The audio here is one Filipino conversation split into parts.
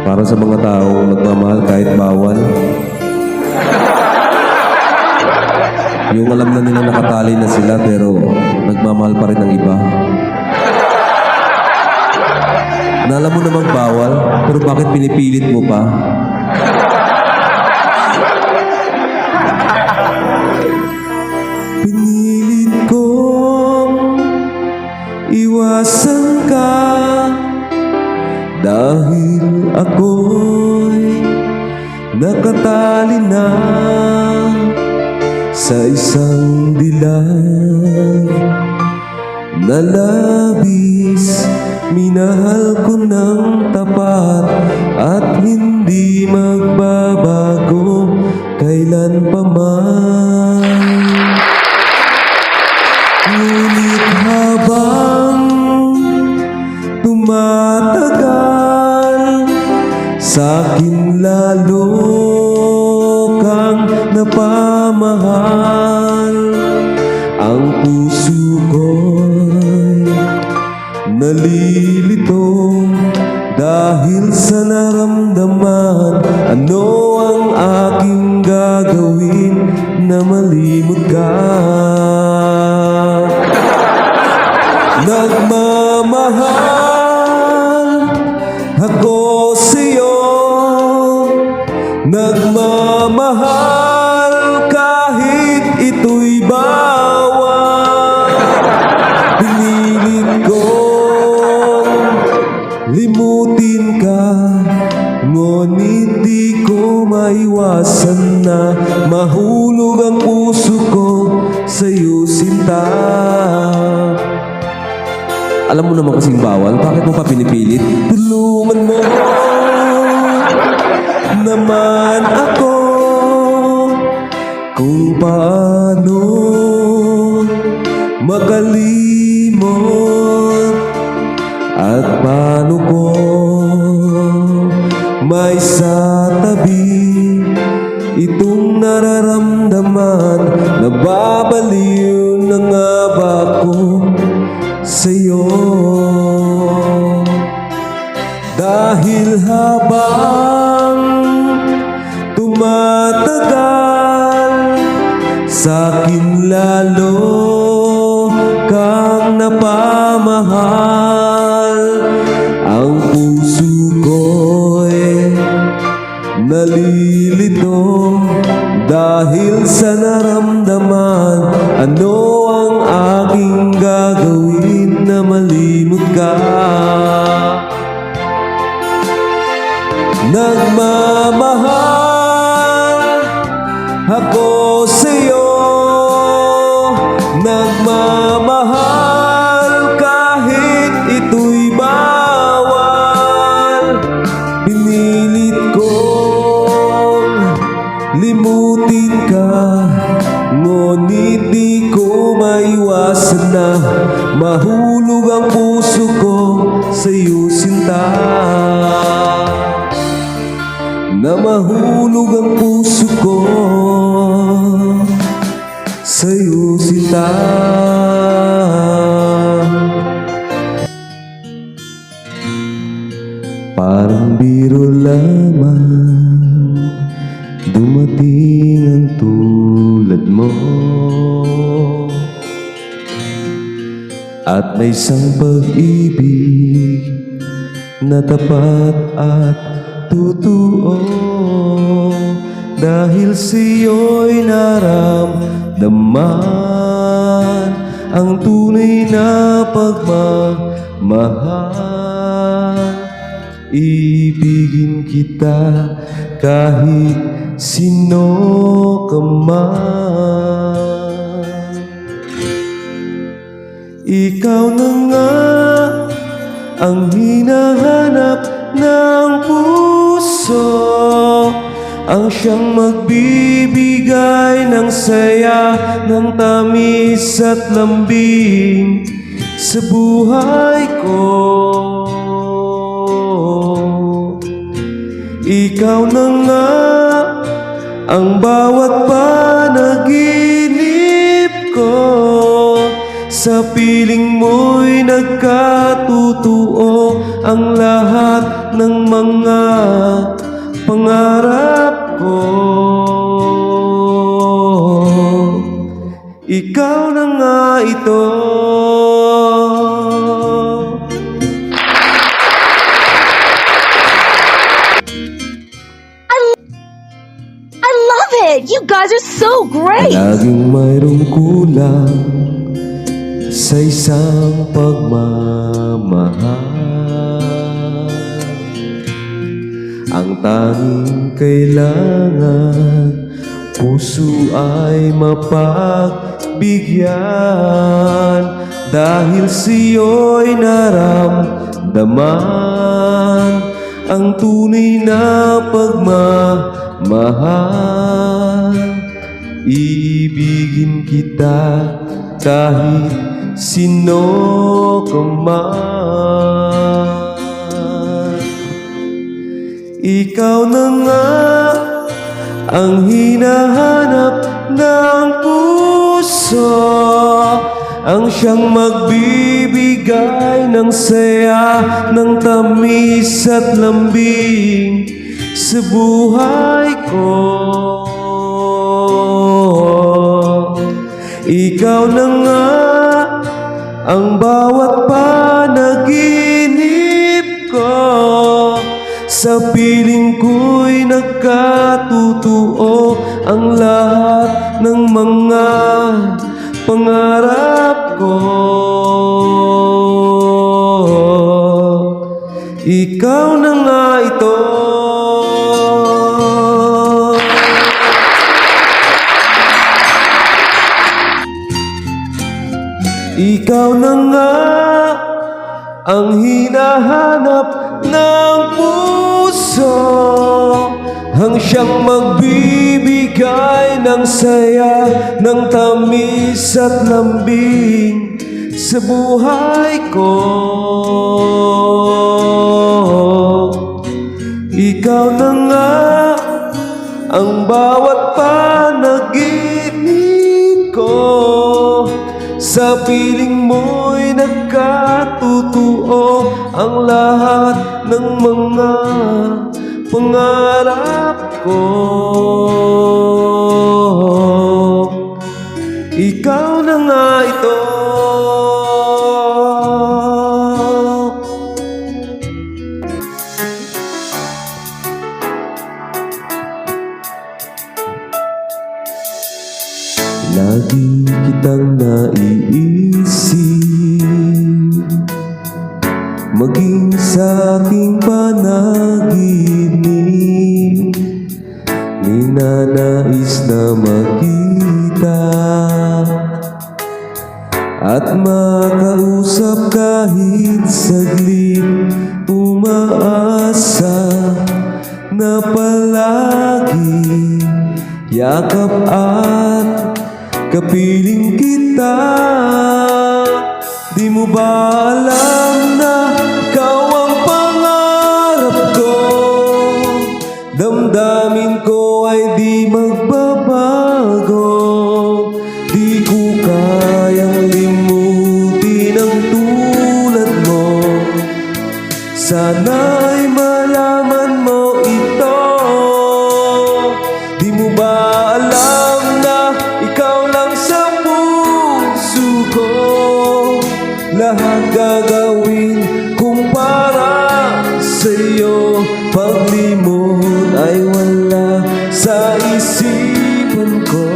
Para sa mga taong nagmamahal kahit bawal. Yung alam na nila nakatali na sila pero nagmamahal pa rin ng iba. Na alam mo namang bawal, pero bakit pinipilit mo pa? Pinilit kong iwasan ka dahil ako'y nakatali na sa isang dilag na labis. Minahal ko ng tapat at hindi magbabago kailan pa man. Ngunit habang tumatagal, sa'kin lalo kang napamahal. Ang puso ko'y nalilito dahil sa naramdaman. Ano ang aking gagawin na malimot ka? Nagmamahal ako sa'yo, nagmamahal kahit ito'y bawal. Pinilit kong limutin ka, ngunit di ko maiwasan na mahulog ang puso ko sa'yo, sinta. Alam mo naman kasing bawal, bakit mo pa pinipilit? Tulungan mo naman ako kung paano makalimot at paano ko may sa tabi itong nararamdaman. Nababaliw na nga ba ako sa'yo? Dahil habang tumatagal, sa'kin lalo kang napamahal. Ang puso ko'y nalilito dahil sa naramdaman. Ano ang aking gagawin na malimot ka? Nagmamahal ako sa'yo, nagmamahal kahit ito'y bawal. Pinilit kong limutin ka, ngunit di ko maiwasan na mahulog ang puso ko sa'yo, sinta. Na mahulog ang puso ko sa'yo, sinta. Parang biro lamang dumating ang tulad mo, at may isang pag-ibig na tapat at totoo. Dahil sa'yo'y naramdaman ang tunay na pagmamahal. Ibigin kita kahit sino ka man. Ikaw na nga ang hinahanap ng puso, ang siyang magbibigay ng saya, ng tamis at lambing sa buhay ko. Ikaw na nga ang bawat panaginip ko, sa piling mo'y nagkatutuo ang lahat ng mga pangarap ko. Ikaw na nga ito. I love it! You guys are so great! Laging mayroong kulang sa isang pagmamahal. Ang tanging kailangan, puso ay mapagbigyan. Dahil sa'yo'y naramdaman ang tunay na pagmamahal. Iibigin kita kahit sino ka man. Ikaw na nga ang hinahanap ng puso, ang siyang magbibigay ng saya, ng tamis at lambing sa buhay ko. Ikaw na nga ang bawat panaginip ko, sa piling ko'y nagkatutuo ang lahat ng mga pangarap ko. Ikaw na nga ito. Ikaw na nga ang hinahanap ng puso, ang siyang magbibigay ng saya, ng tamis at lambing sa buhay ko. Ikaw na nga ang bawat panaginip ko, sa piling mo'y nagkatutuo ang lahat ng mga pangarap ko. Ikaw na nga ito. Lagi kitang naiisip, maging sa aking panaginip. Ninanais na makita at makausap kahit saglit. Umaasa na palagi yakap at kapiling kita. Di mo ba alam na ikaw ang pangarap ko? Damdamin ko ay di magbabago. Di ko kayang limutin ang tulad mo. Sana'y malaman mo ito. Di mo ba alam na ikaw lang sa puso ko? Lahat gagawin kung para sa'yo. Paglimot ay wala sa isipan ko,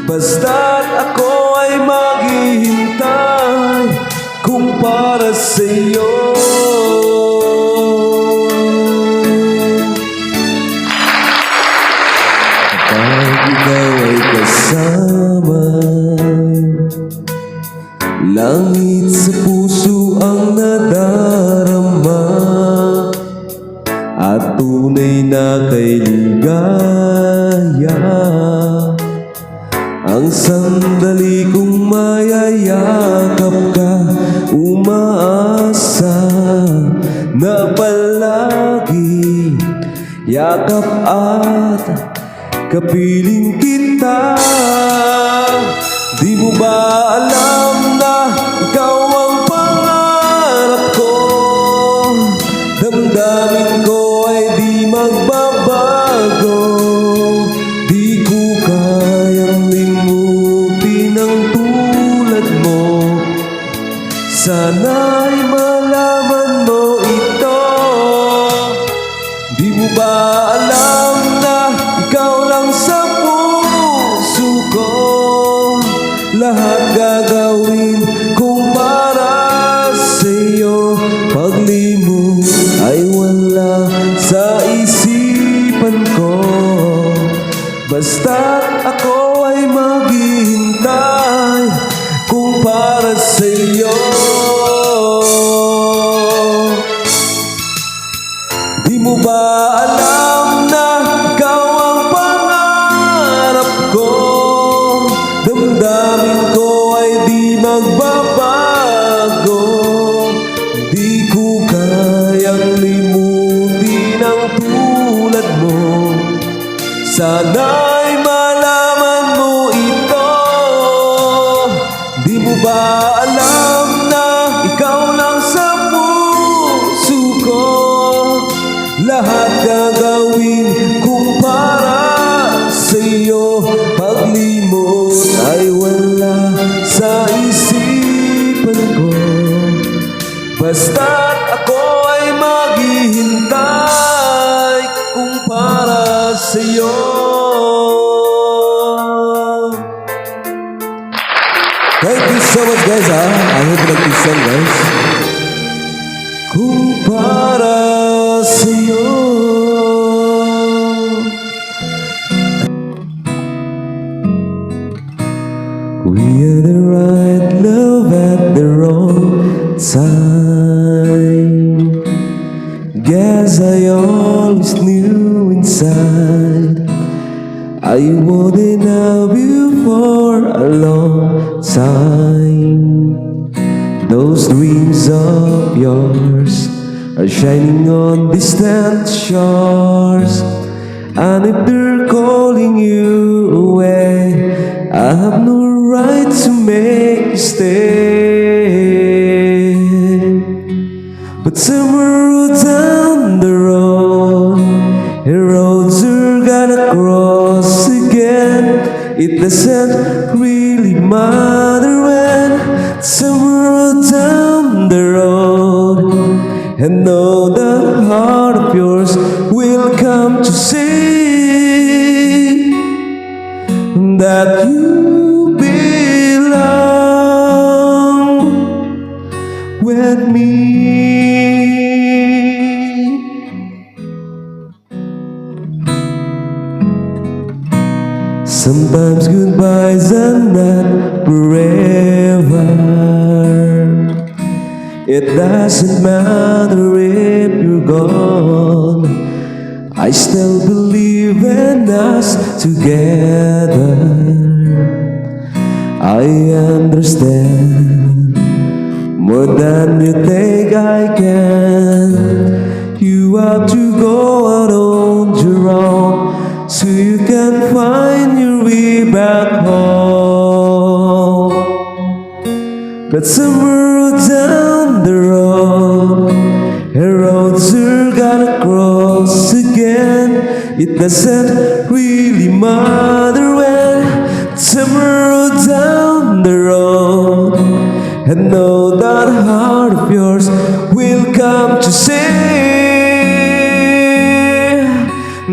basta't ako ay maghihintay kung para sa'yo. Kapag ikaw ay kasama, langit sa puso ang nadarama, at tunay na kay ligaya ang sandali kong mayayakap ka. Umaasa na palagi yakap at kapiling kita. Di mo ba alam Sana'y malaman mo ito. Di mo ba alam na ikaw lang sa puso ko? Lahat gagawin kung para sa'yo. Paglimot ay wala sa isipan ko. Basta't ako ay maghihintay kung para sa'yo. Di mo ba alam na ikaw ang pangarap ko? Damdamin ko ay di magbabago. Di ko kayang limutin ang tulad mo. Sana'y malaman mo ito. Di mo ba alam na ikaw lang sa puso ko? Lahat gagawin kung para sa'yo. Paglimot ay wala sa isipan ko. Basta't ako ay maghihintay kung para sa'yo. Thank you so much guys ha. I hope nag-listen guys. Kung para sa'yo. We are the right love at the wrong time. Guess I always knew inside I wouldn't have you for a long time. Those dreams of yours are shining on distant shores, and if they're calling you away, I have no right to make you stay. But somewhere down the road, a roads are gonna cross again. It doesn't really matter when. Somewhere down the road, and know the heart of yours will come to see that you belong with me. Sometimes goodbyes are not forever. It doesn't matter if you're gone. I still believe in us together. I understand more than you think I can. You have to go out on your own so you can find your way back home. But somewhere down the road, a roads are gonna cross again. It doesn't really matter when. Somewhere down the road, and know that heart of yours will come to say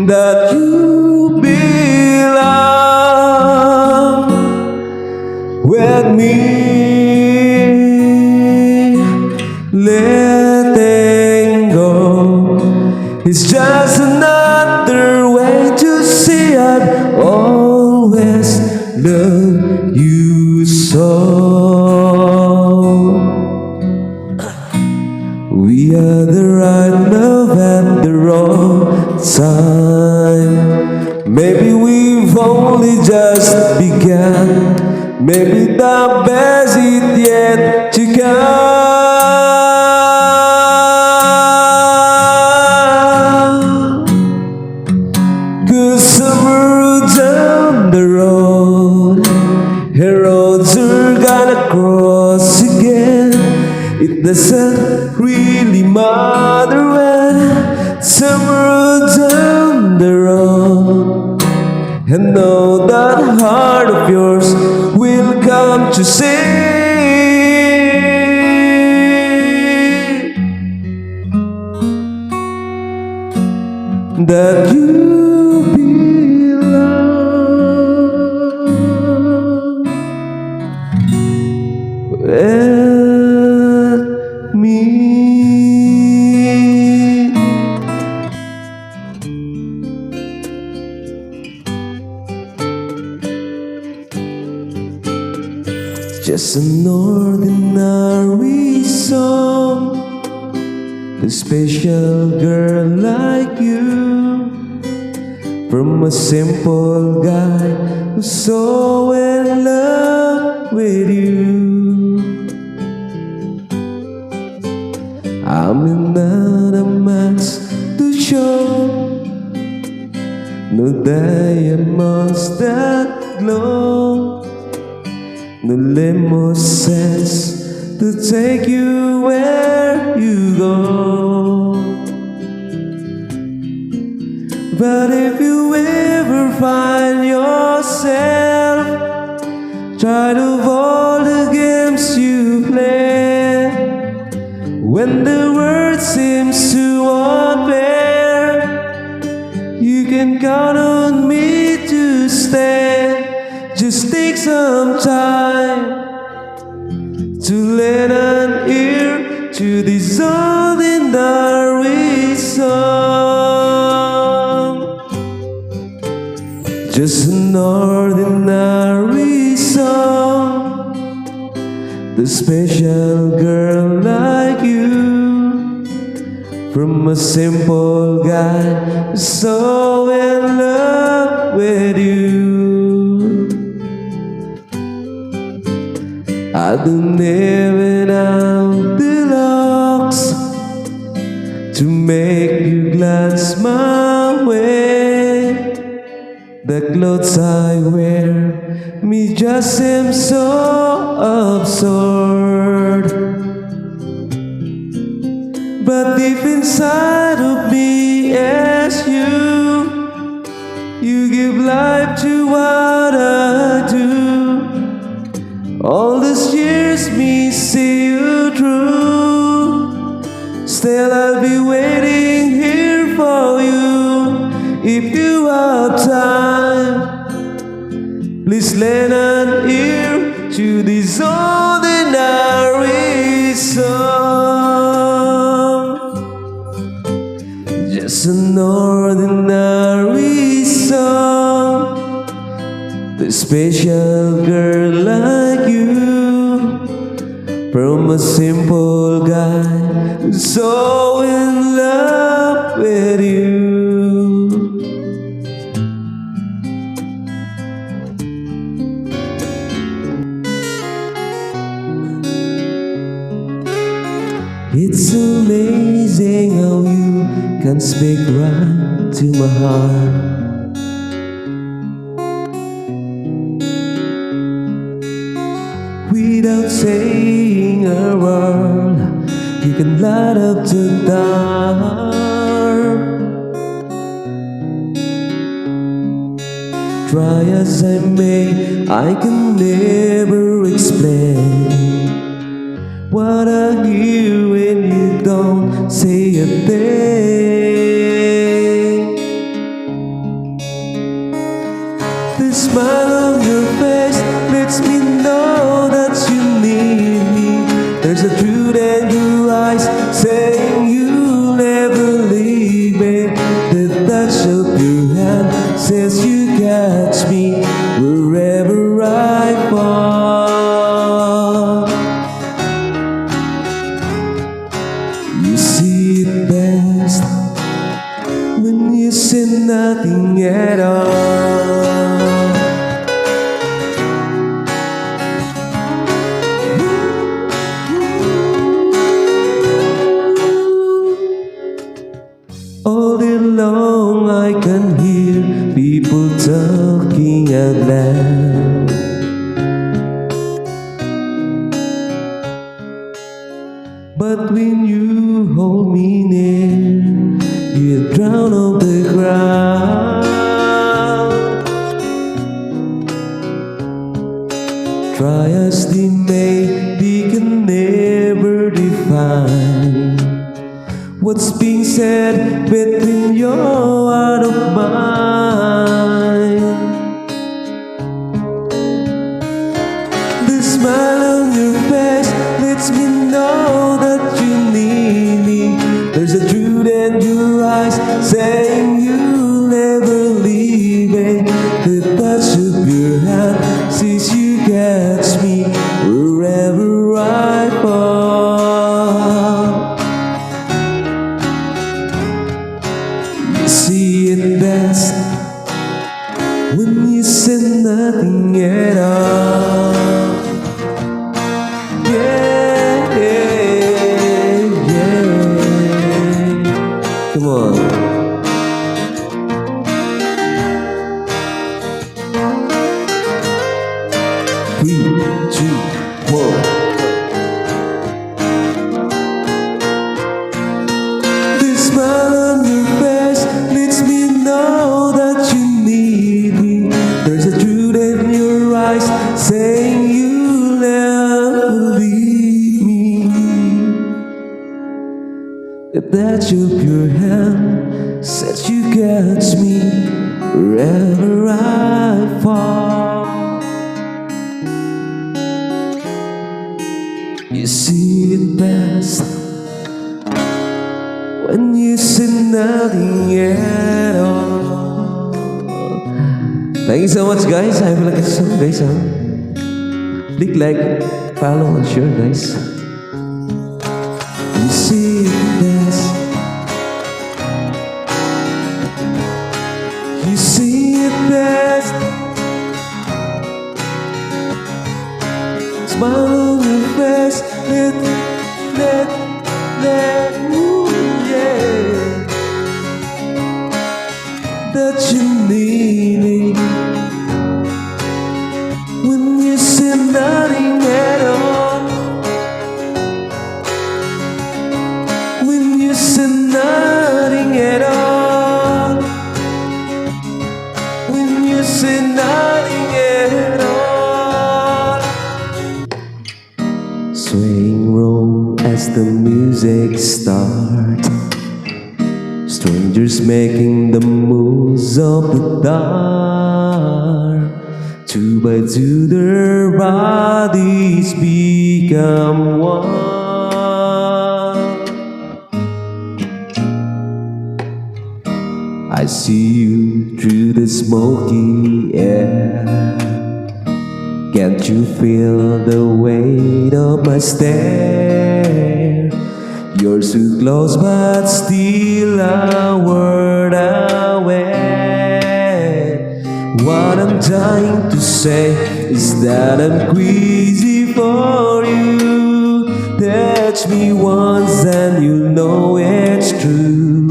that you belong with me. Letting go is just another way to say I've always loved you so. We are the right love at the wrong time. Maybe we've only just begun. Maybe the best is yet to come. 'Cause somewhere down the road, the roads are gonna cross again. It doesn't really matter when. Somewhere down the road, and know that heart of yours will come to say that you belong with me. Just an ordinary song, a special girl like you, from a simple guy who's so in love with you. I'm not a match to show, no diamonds that glow, no limousines to take you where you go. But if you ever find yourself tired of all the games you play, when the world seems too unfair, you can count on me to stay. Just take some time to lend an ear to this ordinary song. Just an ordinary song, the special girl like you, from a simple guy so in love with you. I don't even have the locks to make you glance my way. The clothes I wear me just seem so absurd, but deep inside of me is you. You give life to what I do. All these years me see you through. Still I'll be waiting here for you. If you have time, please lend an ear to this ordinary song. Just an ordinary song, the special girl like you, from a simple guy who's so in love with you. It's amazing how you can speak right to my heart. Without saying a word, you can light up the dark. Try as I may, I can never explain what I hear when you don't say a thing. The smile on your face lets me know that you need me. There's a truth in your eyes saying you'll never leave me. The touch of your hand says you catch me wherever I fall. You see it best when you say nothing at all. All day long I can hear people talking out loud. But when you hold me near, you drown out the crowd. Try as they may, they can never define what's being said between your eyes. mine. The smile on your face lets me know that you need me. There's a truth in your eyes saying you'll never leave me. The touch of your hand says you catch me wherever I fall. You see it best when you say nothing at all. Yeah, yeah, yeah. Come on. 3, 2, 1. The smile on your face lets me know that you need me. There's a truth in your eyes saying you'll never leave me. The touch of your hand says you catch me wherever I fall. You see it best when you say nothing at all. Thank you so much, guys. I feel like it's so guys. Click like, follow, and share, guys. You see it best. You see it best. Smile on your face, ooh, yeah. That you need me. When you say nothing at all. When you say nothing at all. When you say nothing at all. Swaying roam as the music starts. Strangers making the moves of the dark. 2 by 2 their bodies become one. I see you through the smoky air. Can't you feel the weight of my stare? You're so close but still a word away. What I'm trying to say is that I'm crazy for you. Touch me once and you'll know it's true.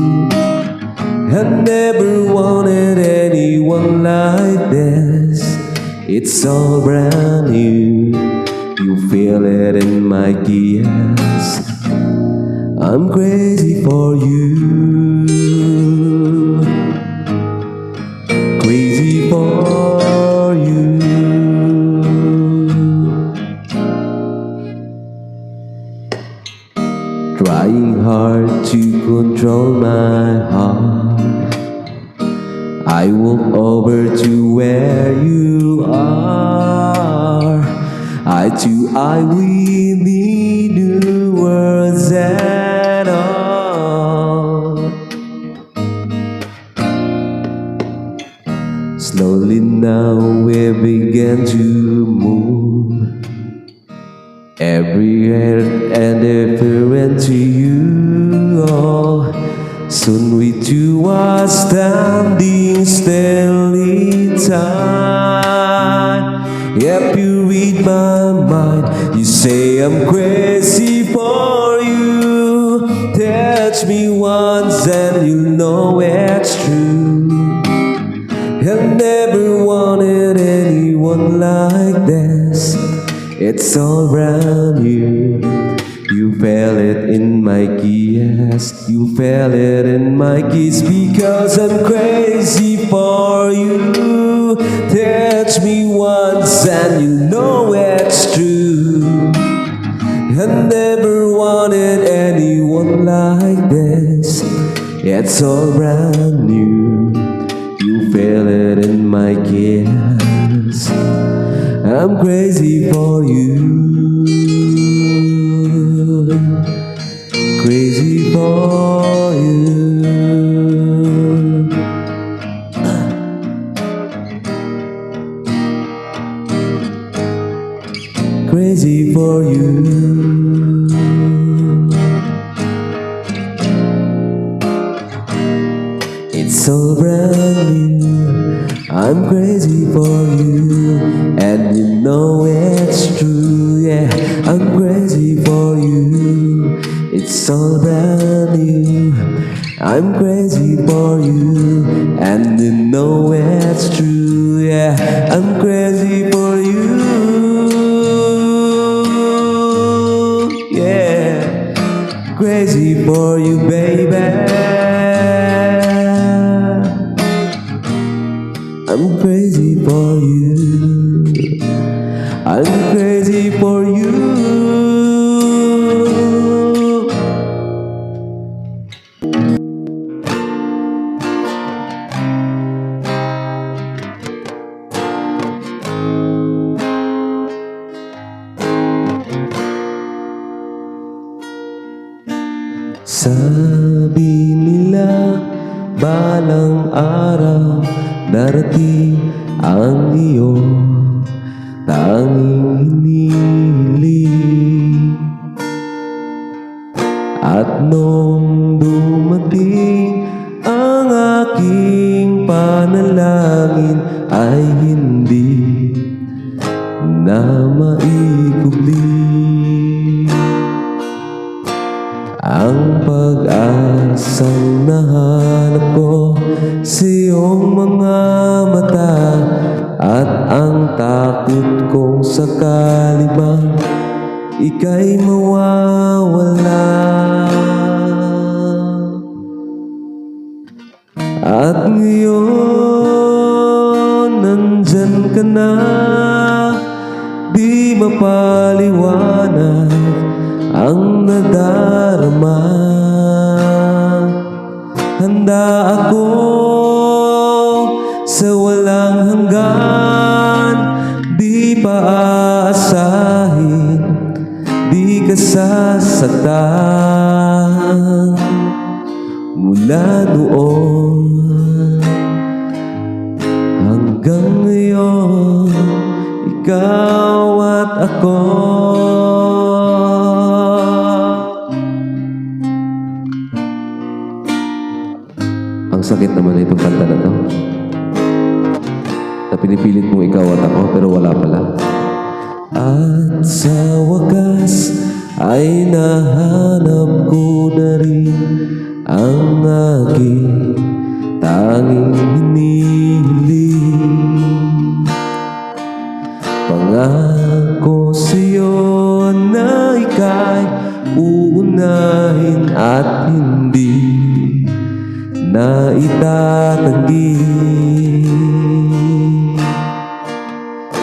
I never wanted anyone like this. It's all brand new. You feel it in my gears. I'm crazy for you. Crazy for you. Trying hard to control my heart. I walk over to where you are. Eye to eye, we need new words at all. Slowly now we begin to move. Everywhere and different to you all. Soon we two are standing still in time. Yep, you read my mind. You say I'm crazy for you. Touch me once and you know it's true. I never wanted anyone like this. It's all brand new. You feel it in my keys. You feel it in my keys because I'm crazy for you. Touch me once and you know it's true. I never wanted anyone like this. It's all brand new. feel it in my kiss. I'm crazy for you, crazy for you. Crazy for you. It's all brand new. I'm crazy for you, and you know it's true. Yeah, I'm crazy for you. It's all brand new. I'm crazy for you, and you know it's true. Yeah, I'm crazy for you. Yeah, crazy for you, baby. I'm crazy for you. I'm crazy for you. Sabi nila balang araw darating ang iyong tanging hinihiling. At nung dumating ang aking panalangin ay hindi na maikubli. Ang pag-asang nahanap ko sa iyong mga mata, at ang takot kong sakali bang ika'y mawawala. At ngayon nandyan ka na, di mapaliwanag ang nadarama. Handa ako sa walang hanggan, di pa aasahin, di ka sasaktan. Mula noon hanggang ngayon, ikaw at ako. Ang sakit naman na itong kanta na to, na pinipilit mo ikaw at ako pero wala pala. At sa wakas ay nahanap ko na rin ang aking tanging hinihiling. Pangako sa'yo na ika'y uunahin at hindi na itatanggi.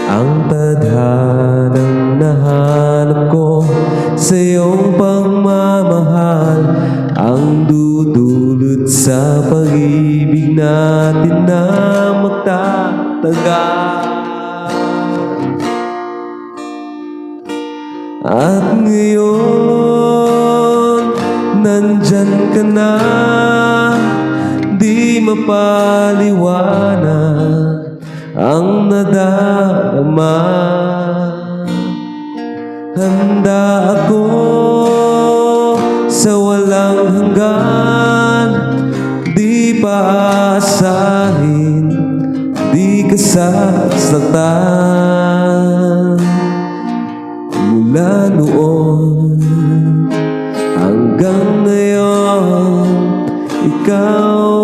Ang tadhanang nahanap ko sa iyong pagmamahal, ang dudulot sa pag-ibig natin na magtatagal. At ngayon nandyan ka na, di mapaliwanag ang nadarama. Handa ako sa walang hanggan, di pa aasahin, di ka sasaktan. Mula noon hanggang ngayon, ikaw